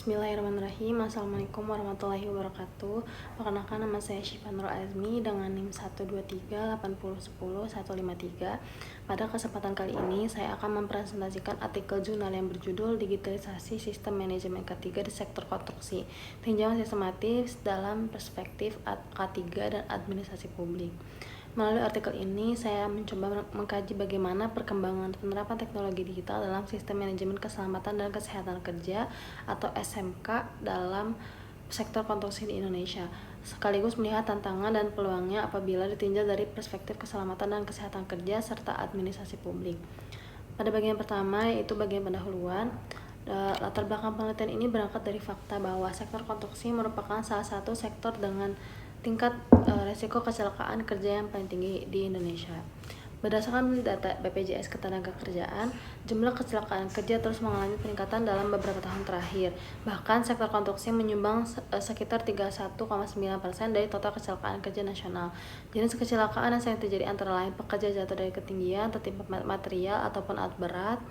Bismillahirrahmanirrahim. Assalamualaikum warahmatullahi wabarakatuh. Perkenalkan, nama saya Syifa Nur Azmi dengan NIM 12380101153. Pada kesempatan kali ini saya akan mempresentasikan artikel jurnal yang berjudul Digitalisasi Sistem Manajemen K3 di Sektor Konstruksi, Tinjauan Sistematis dalam Perspektif K3 dan Administrasi Publik. Melalui artikel ini, saya mencoba mengkaji bagaimana perkembangan penerapan teknologi digital dalam sistem manajemen keselamatan dan kesehatan kerja atau SMK dalam sektor konstruksi di Indonesia, sekaligus melihat tantangan dan peluangnya apabila ditinjau dari perspektif keselamatan dan kesehatan kerja serta administrasi publik. Pada bagian pertama, yaitu bagian pendahuluan, latar belakang penelitian ini berangkat dari fakta bahwa sektor konstruksi merupakan salah satu sektor dengan tingkat resiko kecelakaan kerja yang paling tinggi di Indonesia. Berdasarkan data BPJS Ketenagakerjaan, jumlah kecelakaan kerja terus mengalami peningkatan dalam beberapa tahun terakhir. Bahkan sektor konstruksi menyumbang sekitar 31,9% dari total kecelakaan kerja nasional. Jenis kecelakaan yang sering terjadi antara lain pekerja jatuh dari ketinggian, tertimpa material ataupun alat berat,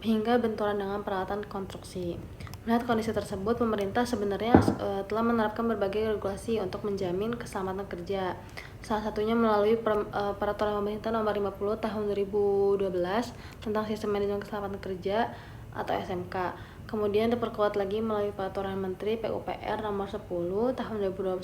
hingga benturan dengan peralatan konstruksi. Melihat kondisi tersebut, pemerintah sebenarnya telah menerapkan berbagai regulasi untuk menjamin keselamatan kerja. Salah satunya melalui Peraturan Pemerintah Nomor 50 Tahun 2012 tentang Sistem Manajemen Keselamatan Kerja atau SMK. Kemudian diperkuat lagi melalui Peraturan Menteri PUPR Nomor 10 Tahun 2021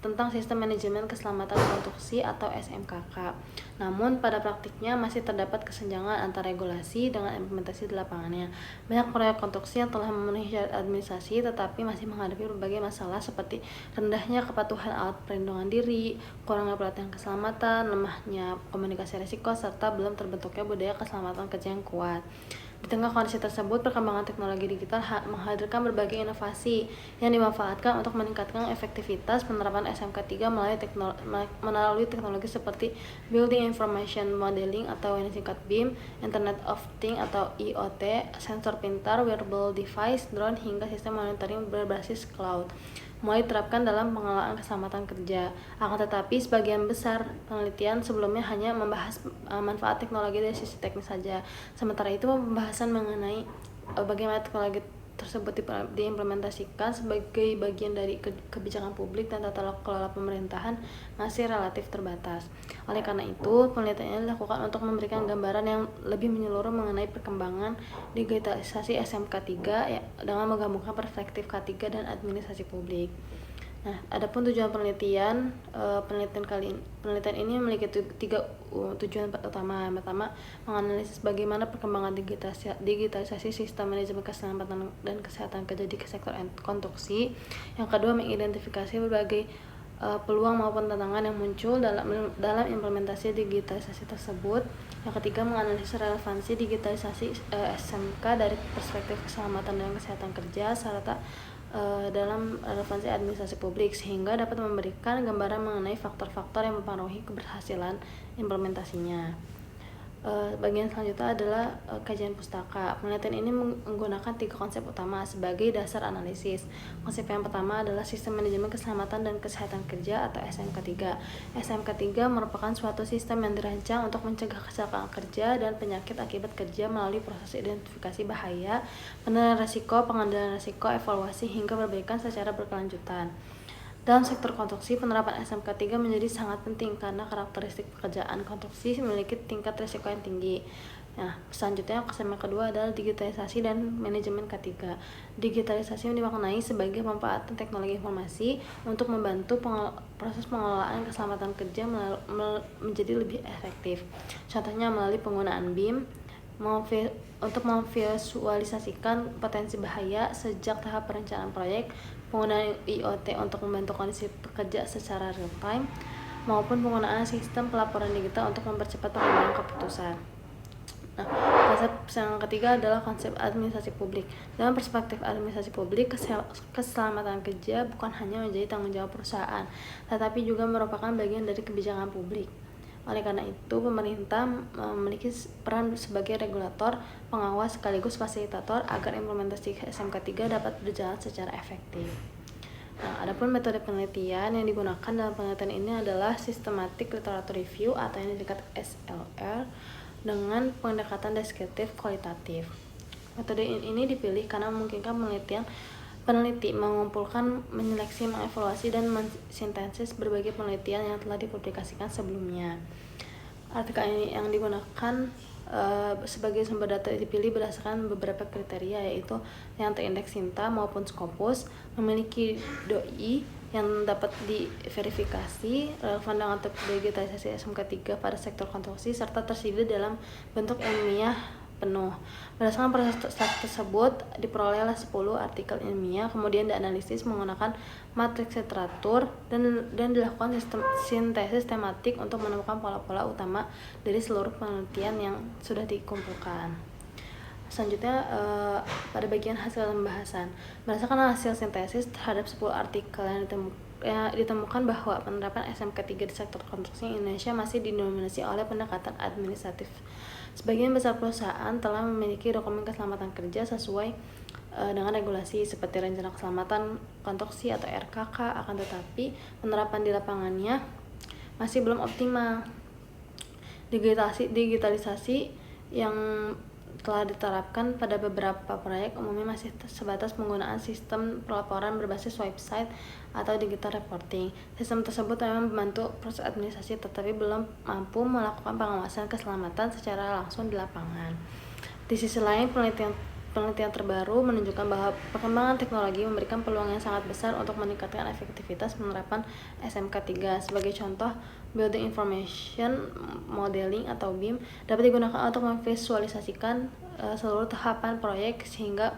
tentang Sistem Manajemen Keselamatan Konstruksi atau SMKK. Namun pada praktiknya masih terdapat kesenjangan antara regulasi dengan implementasi di lapangannya. Banyak proyek konstruksi yang telah memenuhi syarat administrasi tetapi masih menghadapi berbagai masalah seperti rendahnya kepatuhan alat perlindungan diri, kurangnya pelatihan keselamatan, lemahnya komunikasi risiko, serta belum terbentuknya budaya keselamatan kerja yang kuat. Di tengah kondisi tersebut, perkembangan teknologi digital menghadirkan berbagai inovasi yang dimanfaatkan untuk meningkatkan efektivitas penerapan SMK 3 melalui teknologi seperti Building Information Modeling atau yang disingkat BIM, Internet of Things atau IoT, sensor pintar, wearable device, drone, hingga sistem monitoring berbasis cloud mulai diterapkan dalam pengelolaan keselamatan kerja. Akan tetapi, sebagian besar penelitian sebelumnya hanya membahas manfaat teknologi dari sisi teknis saja. Sementara itu, pembahasan mengenai bagaimana teknologi tersebut diimplementasikan sebagai bagian dari kebijakan publik dan tata kelola pemerintahan masih relatif terbatas. Oleh karena itu, penelitian ini dilakukan untuk memberikan gambaran yang lebih menyeluruh mengenai perkembangan digitalisasi SMK 3 ya, dengan menggabungkan perspektif K3 dan administrasi publik. Nah, adapun tujuan penelitian, penelitian ini memiliki tiga tujuan utama. Yang pertama, menganalisis bagaimana perkembangan digitalisasi sistem manajemen keselamatan dan kesehatan kerja di sektor konstruksi. Yang kedua, mengidentifikasi berbagai peluang maupun tantangan yang muncul dalam implementasi digitalisasi tersebut. Yang ketiga, menganalisis relevansi digitalisasi SMK dari perspektif keselamatan dan kesehatan kerja serta dalam relevansi administrasi publik sehingga dapat memberikan gambaran mengenai faktor-faktor yang mempengaruhi keberhasilan implementasinya. Bagian selanjutnya adalah kajian pustaka. Penelitian ini menggunakan tiga konsep utama sebagai dasar analisis. Konsep yang pertama adalah Sistem Manajemen Keselamatan dan Kesehatan Kerja atau SMK 3. SMK 3 merupakan suatu sistem yang dirancang untuk mencegah kecelakaan kerja dan penyakit akibat kerja melalui proses identifikasi bahaya, penilaian risiko, pengendalian risiko, evaluasi, hingga perbaikan secara berkelanjutan. Dalam sektor konstruksi, penerapan SMK 3 menjadi sangat penting karena karakteristik pekerjaan konstruksi memiliki tingkat risiko yang tinggi. Nah, selanjutnya konsep yang kedua adalah digitalisasi dan manajemen K3. Digitalisasi dimaknai sebagai pemanfaatan teknologi informasi untuk membantu proses pengelolaan keselamatan kerja menjadi lebih efektif. Contohnya melalui penggunaan BIM untuk memvisualisasikan potensi bahaya sejak tahap perencanaan proyek, penggunaan IoT untuk membantu kondisi pekerja secara real time, maupun penggunaan sistem pelaporan digital untuk mempercepat pengambilan keputusan. Nah, konsep yang ketiga adalah konsep administrasi publik. Dalam perspektif administrasi publik, keselamatan kerja bukan hanya menjadi tanggung jawab perusahaan, tetapi juga merupakan bagian dari kebijakan publik. Oleh karena itu, pemerintah memiliki peran sebagai regulator, pengawas, sekaligus fasilitator agar implementasi SMK 3 dapat berjalan secara efektif. Nah, adapun metode penelitian yang digunakan dalam penelitian ini adalah Systematic Literature Review atau yang disingkat SLR dengan pendekatan deskriptif kualitatif. Metode ini dipilih karena memungkinkan peneliti mengumpulkan, menyeleksi, mengevaluasi, dan mensintesis berbagai penelitian yang telah dipublikasikan sebelumnya. Artikel ini yang digunakan sebagai sumber data dipilih berdasarkan beberapa kriteria, yaitu yang terindeks Sinta maupun Scopus, memiliki doi yang dapat diverifikasi, relevan dengan digitalisasi SMK 3 pada sektor konstruksi, serta tersedia dalam bentuk ilmiah penuh. Berdasarkan proses tersebut diperolehlah 10 artikel ilmiah, kemudian dianalisis menggunakan matriks literatur dan dilakukan sintesis tematik untuk menemukan pola-pola utama dari seluruh penelitian yang sudah dikumpulkan. Selanjutnya pada bagian hasil pembahasan. Berdasarkan hasil sintesis terhadap 10 artikel yang ditemukan bahwa penerapan SMK 3 di sektor konstruksi Indonesia masih didominasi oleh pendekatan administratif. Sebagian besar perusahaan telah memiliki dokumen keselamatan kerja sesuai dengan regulasi seperti Rencana Keselamatan Konstruksi atau RKK, akan tetapi penerapan di lapangannya masih belum optimal. Digitalisasi yang telah diterapkan pada beberapa proyek umumnya masih sebatas penggunaan sistem pelaporan berbasis website atau digital reporting. Sistem tersebut memang membantu proses administrasi tetapi belum mampu melakukan pengawasan keselamatan secara langsung di lapangan. Di sisi lain, penelitian terbaru menunjukkan bahwa perkembangan teknologi memberikan peluang yang sangat besar untuk meningkatkan efektivitas penerapan SMK 3. Sebagai contoh, Building Information Modeling atau BIM dapat digunakan untuk memvisualisasikan seluruh tahapan proyek sehingga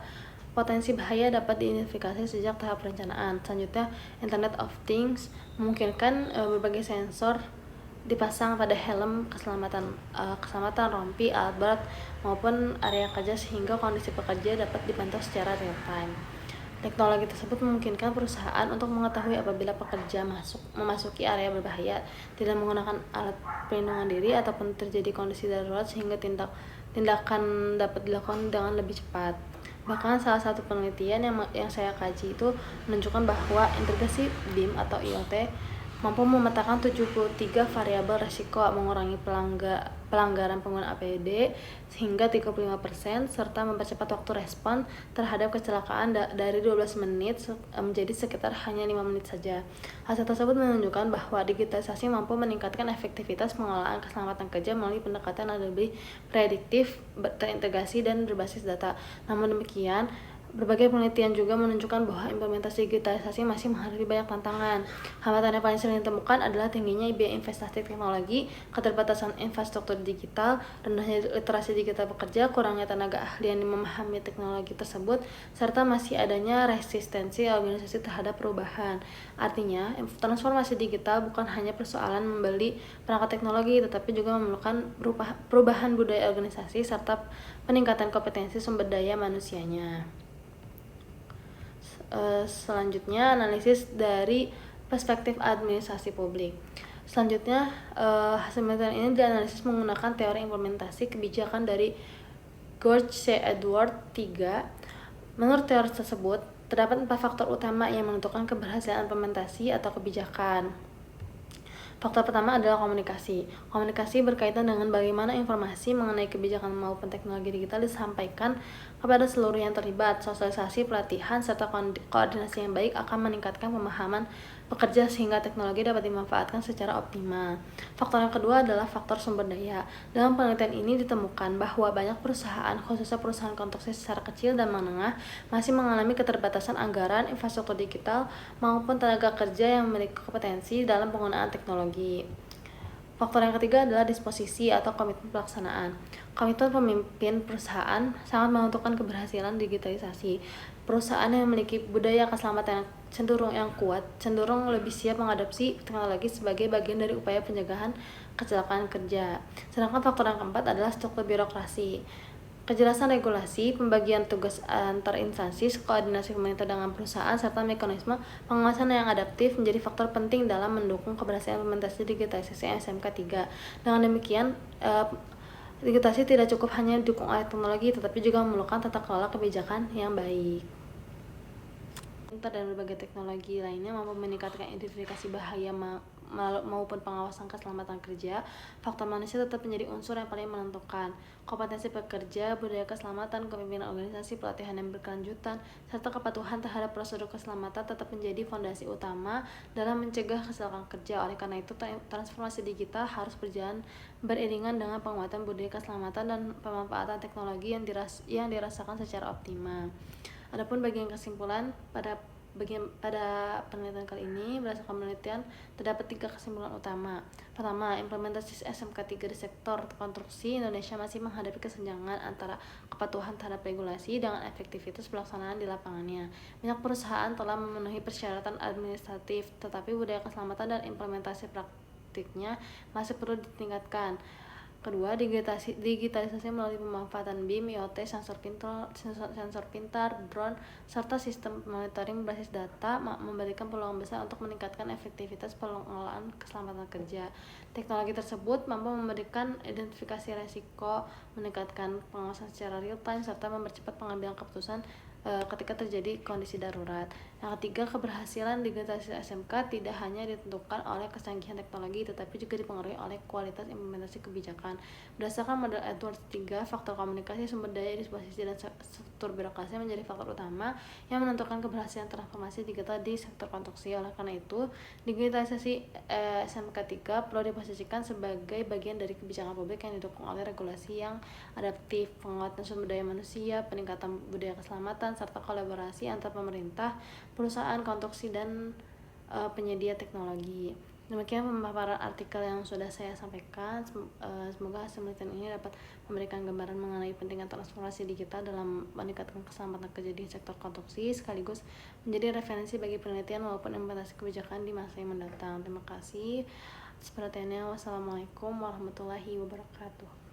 potensi bahaya dapat diidentifikasi sejak tahap perencanaan. Selanjutnya, Internet of Things memungkinkan berbagai sensor dipasang pada helm keselamatan, rompi, alat berat maupun area kerja sehingga kondisi pekerja dapat dipantau secara real time. Teknologi tersebut memungkinkan perusahaan untuk mengetahui apabila pekerja memasuki area berbahaya, tidak menggunakan alat pelindungan diri ataupun terjadi kondisi darurat sehingga tindakan dapat dilakukan dengan lebih cepat. Bahkan salah satu penelitian yang saya kaji itu menunjukkan bahwa integrasi BIM atau IoT mampu memetakan 73 variabel resiko, mengurangi pelanggaran pengguna APD hingga 35%, serta mempercepat waktu respon terhadap kecelakaan dari 12 menit menjadi sekitar hanya 5 menit saja. Hasil tersebut menunjukkan bahwa digitalisasi mampu meningkatkan efektivitas pengelolaan keselamatan kerja melalui pendekatan yang lebih prediktif, terintegrasi, dan berbasis data. Namun demikian, berbagai penelitian juga menunjukkan bahwa implementasi digitalisasi masih menghadapi banyak tantangan. Hambatan yang paling sering ditemukan adalah tingginya biaya investasi teknologi, keterbatasan infrastruktur digital, rendahnya literasi digital pekerja, kurangnya tenaga ahli yang memahami teknologi tersebut, serta masih adanya resistensi organisasi terhadap perubahan. Artinya, transformasi digital bukan hanya persoalan membeli perangkat teknologi, tetapi juga memerlukan perubahan budaya organisasi serta peningkatan kompetensi sumber daya manusianya. Selanjutnya, analisis dari perspektif administrasi publik. Selanjutnya, hasil penelitian ini dianalisis menggunakan teori implementasi kebijakan dari George C. Edward III. Menurut teori tersebut, terdapat 4 faktor utama yang menentukan keberhasilan implementasi atau kebijakan. Faktor pertama adalah komunikasi. Komunikasi berkaitan dengan bagaimana informasi mengenai kebijakan maupun teknologi digital disampaikan kepada seluruh yang terlibat. Sosialisasi, pelatihan, serta koordinasi yang baik akan meningkatkan pemahaman pekerja sehingga teknologi dapat dimanfaatkan secara optimal. Faktor yang kedua adalah faktor sumber daya. Dalam penelitian ini ditemukan bahwa banyak perusahaan, khususnya perusahaan konstruksi secara kecil dan menengah, masih mengalami keterbatasan anggaran, infrastruktur digital, maupun tenaga kerja yang memiliki kompetensi dalam penggunaan teknologi. Faktor yang ketiga adalah disposisi atau komitmen pelaksanaan. Komitmen pemimpin perusahaan sangat menentukan keberhasilan digitalisasi. Perusahaan yang memiliki budaya keselamatan yang kuat cenderung lebih siap mengadopsi teknologi sebagai bagian dari upaya pencegahan kecelakaan kerja. Sedangkan faktor yang keempat adalah struktur birokrasi. Kejelasan regulasi, pembagian tugas antar instansi, koordinasi pemerintah dengan perusahaan, serta mekanisme pengawasan yang adaptif menjadi faktor penting dalam mendukung keberhasilan implementasi digitalisasi SMK 3. Dengan demikian, digitalisasi tidak cukup hanya didukung oleh teknologi, tetapi juga memerlukan tata kelola kebijakan yang baik. Dan berbagai teknologi lainnya mampu meningkatkan identifikasi bahaya maupun pengawasan keselamatan kerja, faktor manusia tetap menjadi unsur yang paling menentukan. Kompetensi pekerja, budaya keselamatan, kepemimpinan organisasi, pelatihan yang berkelanjutan, serta kepatuhan terhadap prosedur keselamatan tetap menjadi fondasi utama dalam mencegah kecelakaan kerja. Oleh karena itu, transformasi digital harus berjalan beriringan dengan penguatan budaya keselamatan dan pemanfaatan teknologi yang dirasakan secara optimal. Adapun bagian kesimpulan pada penelitian kali ini, berdasarkan penelitian terdapat 3 kesimpulan utama. Pertama, implementasi SMK 3 di sektor konstruksi Indonesia masih menghadapi kesenjangan antara kepatuhan terhadap regulasi dengan efektivitas pelaksanaan di lapangannya. Banyak perusahaan telah memenuhi persyaratan administratif, tetapi budaya keselamatan dan implementasi praktiknya masih perlu ditingkatkan. Kedua, digitalisasi melalui pemanfaatan BIM, IoT, sensor pintar, drone, serta sistem monitoring berbasis data memberikan peluang besar untuk meningkatkan efektivitas pengelolaan keselamatan kerja. Teknologi tersebut mampu memberikan identifikasi risiko, meningkatkan pengawasan secara real time, serta mempercepat pengambilan keputusan ketika terjadi kondisi darurat. Yang ketiga, keberhasilan digitalisasi SMK tidak hanya ditentukan oleh kecanggihan teknologi, tetapi juga dipengaruhi oleh kualitas implementasi kebijakan. Berdasarkan model Edwards 3, faktor komunikasi, sumber daya, disposisi, dan struktur birokrasi menjadi faktor utama yang menentukan keberhasilan transformasi digital di sektor konstruksi. Oleh karena itu, digitalisasi SMK 3 perlu diposisikan sebagai bagian dari kebijakan publik yang didukung oleh regulasi yang adaptif, penguatan sumber daya manusia, peningkatan budaya keselamatan, serta kolaborasi antar pemerintah, perusahaan konstruksi, dan penyedia teknologi. Demikian pemaparan artikel yang sudah saya sampaikan. Semoga hasil penelitian ini dapat memberikan gambaran mengenai pentingnya transformasi digital dalam meningkatkan keselamatan kerja di sektor konstruksi, sekaligus menjadi referensi bagi penelitian maupun implementasi kebijakan di masa yang mendatang. Terima kasih atas perhatiannya. Wassalamualaikum warahmatullahi wabarakatuh.